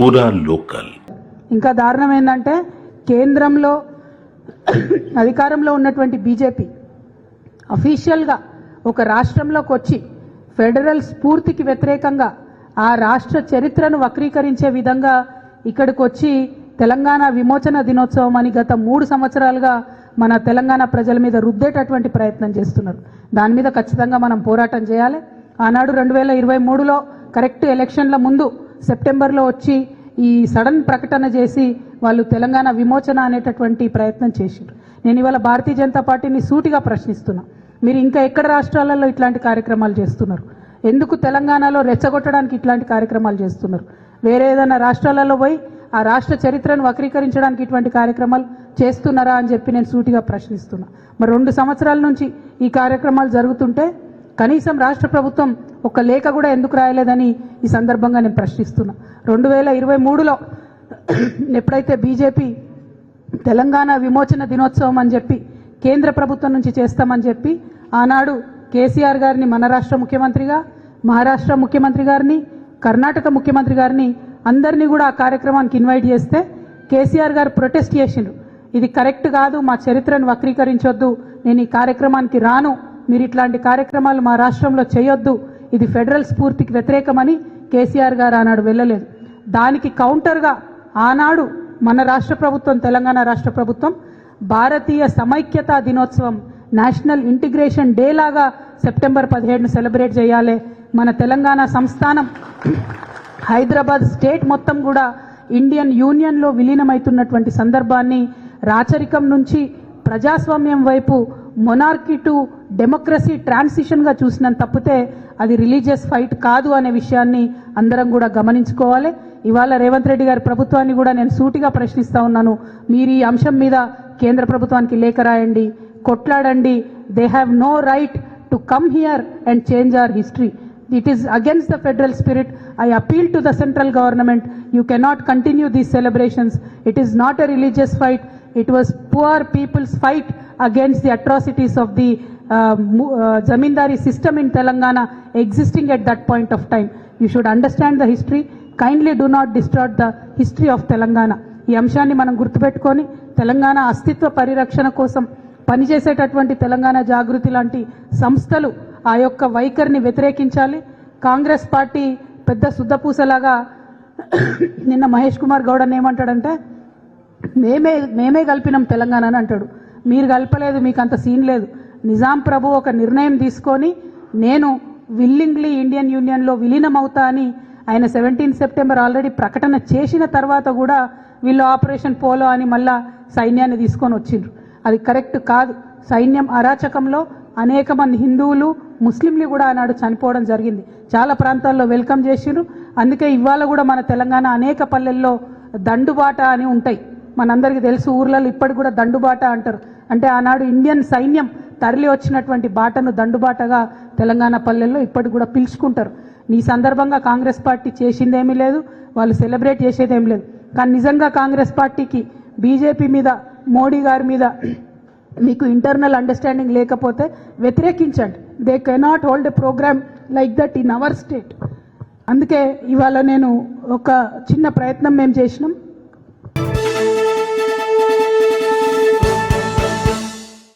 పూరా లోకల్. ఇంకా దారుణం ఏంటంటే కేంద్రంలో అధికారంలో ఉన్నటువంటి బీజేపీ అఫీషియల్గా ఒక రాష్ట్రంలోకి వచ్చి ఫెడరల్ స్ఫూర్తికి వ్యతిరేకంగా ఆ రాష్ట్ర చరిత్రను వక్రీకరించే విధంగా ఇక్కడికి వచ్చి తెలంగాణ విమోచన దినోత్సవం అని గత 3 సంవత్సరాలుగా మన తెలంగాణ ప్రజల మీద రుద్దేటటువంటి ప్రయత్నం చేస్తున్నారు. దాని మీద ఖచ్చితంగా మనం పోరాటం చేయాలి. ఆనాడు 2023లో కరెక్ట్ ఎలక్షన్ల ముందు సెప్టెంబర్లో వచ్చి ఈ సడన్ ప్రకటన చేసి వాళ్ళు తెలంగాణ విమోచన అనేటటువంటి ప్రయత్నం చేశారు. నేను ఇవాళ భారతీయ జనతా పార్టీని సూటిగా ప్రశ్నిస్తున్నా, మీరు ఇంకా ఎక్కడ రాష్ట్రాలలో ఇట్లాంటి కార్యక్రమాలు చేస్తున్నారు? ఎందుకు తెలంగాణలో రెచ్చగొట్టడానికి ఇట్లాంటి కార్యక్రమాలు చేస్తున్నారు? వేరే ఏదైనా రాష్ట్రాలలో పోయి ఆ రాష్ట్ర చరిత్రను వక్రీకరించడానికి ఇటువంటి కార్యక్రమాలు చేస్తున్నారా అని చెప్పి నేను సూటిగా ప్రశ్నిస్తున్నా. మరి 2 సంవత్సరాల నుంచి ఈ కార్యక్రమాలు జరుగుతుంటే కనీసం రాష్ట్ర ప్రభుత్వం ఒక లేఖ కూడా ఎందుకు రాయలేదని ఈ సందర్భంగా నేను ప్రశ్నిస్తున్నా. 2023లో ఎప్పుడైతే బీజేపీ తెలంగాణ విమోచన దినోత్సవం అని చెప్పి కేంద్ర ప్రభుత్వం నుంచి చేస్తామని చెప్పి ఆనాడు కేసీఆర్ గారిని మన రాష్ట్ర ముఖ్యమంత్రిగా, మహారాష్ట్ర ముఖ్యమంత్రి గారిని, కర్ణాటక ముఖ్యమంత్రి గారిని అందరినీ కూడా ఆ కార్యక్రమానికి ఇన్వైట్ చేస్తే కేసీఆర్ గారు ప్రొటెస్ట్ చేసిండ్రు. ఇది కరెక్ట్ కాదు, మా చరిత్రను వక్రీకరించొద్దు, నేను ఈ కార్యక్రమానికి రాను, మీరు ఇట్లాంటి కార్యక్రమాలు మా రాష్ట్రంలో చేయొద్దు, ఇది ఫెడరల్ స్ఫూర్తికి వ్యతిరేకమని కేసీఆర్ గారు ఆనాడు వెళ్ళలేదు. దానికి కౌంటర్గా ఆనాడు మన రాష్ట్ర ప్రభుత్వం, తెలంగాణ రాష్ట్ర ప్రభుత్వం భారతీయ సమైక్యతా దినోత్సవం, నేషనల్ ఇంటిగ్రేషన్ డే లాగా సెప్టెంబర్ 17ను సెలబ్రేట్ చేయాలి. మన తెలంగాణ సంస్థానం హైదరాబాద్ స్టేట్ మొత్తం కూడా ఇండియన్ యూనియన్లో విలీనమవుతున్నటువంటి సందర్భాన్ని రాచరికం నుంచి ప్రజాస్వామ్యం వైపు, మొనార్కీ టు డెమోక్రసీ ట్రాన్సిషన్గా చూసినంత తప్పితే అది రిలీజియస్ ఫైట్ కాదు అనే విషయాన్ని అందరం కూడా గమనించుకోవాలి. ఇవాళ రేవంత్ రెడ్డి గారి ప్రభుత్వాన్ని కూడా నేను సూటిగా ప్రశ్నిస్తా ఉన్నాను, మీరు ఈ అంశం మీద కేంద్ర ప్రభుత్వానికి లేఖ రాయండి, కొట్లాడండి. They have no right to come here and change our history. It is against the federal spirit. I appeal to the central government. You cannot continue these celebrations. It is not a religious fight. It was poor people's fight against the atrocities of the zamindari system in Telangana existing at that point of time. You should understand the history. Kindly do not distort the history of Telangana. ఈ అంశాన్ని మనం గుర్తుపెట్టుకొని తెలంగాణ అస్తిత్వ పరిరక్షణ కోసం పనిచేసేటటువంటి తెలంగాణ జాగృతి లాంటి సంస్థలు ఆ యొక్క వైఖరిని వ్యతిరేకించాలి. కాంగ్రెస్ పార్టీ పెద్ద శుద్ధపూసలాగా నిన్న మహేష్ కుమార్ గౌడ్ అని ఏమంటాడంటే మేమే కలిపినాం తెలంగాణ అని అంటాడు. మీరు కలపలేదు, మీకు అంత సీన్ లేదు. నిజాం ప్రభు ఒక నిర్ణయం తీసుకొని నేను విల్లింగ్లీ ఇండియన్ యూనియన్లో విలీనం అవుతా అని ఆయన 17 సెప్టెంబర్ ఆల్రెడీ ప్రకటన చేసిన తర్వాత కూడా వీళ్ళు ఆపరేషన్ పోలో అని మళ్ళా సైన్యాన్ని తీసుకొని వచ్చిండ్రు. అది కరెక్ట్ కాదు. సైన్యం అరాచకంలో అనేక మంది హిందువులు, ముస్లింలు కూడా ఆనాడు చనిపోవడం జరిగింది. చాలా ప్రాంతాల్లో వెల్కమ్ చేసిరు. అందుకే ఇవాళ కూడా మన తెలంగాణ అనేక పల్లెల్లో దండుబాట అని ఉంటాయి. మనందరికీ తెలుసు, ఊర్లలో ఇప్పటికి కూడా దండుబాట అంటారు. అంటే ఆనాడు ఇండియన్ సైన్యం తరలి వచ్చినటువంటి బాటను దండుబాటగా తెలంగాణ పల్లెల్లో ఇప్పటికి కూడా పిలుచుకుంటారు. ఈ సందర్భంగా కాంగ్రెస్ పార్టీ చేసిందేమీ లేదు, వాళ్ళు సెలబ్రేట్ చేసేదేం లేదు. కానీ నిజంగా కాంగ్రెస్ పార్టీకి బీజేపీ మీద, మోడీ గారి మీద మీకు ఇంటర్నల్ అండర్స్టాండింగ్ లేకపోతే వ్యతిరేకించండి. They cannot hold a programme like that in our state. అందుకే ఇవాళ నేను ఒక చిన్న ప్రయత్నం మేము చేసినాం.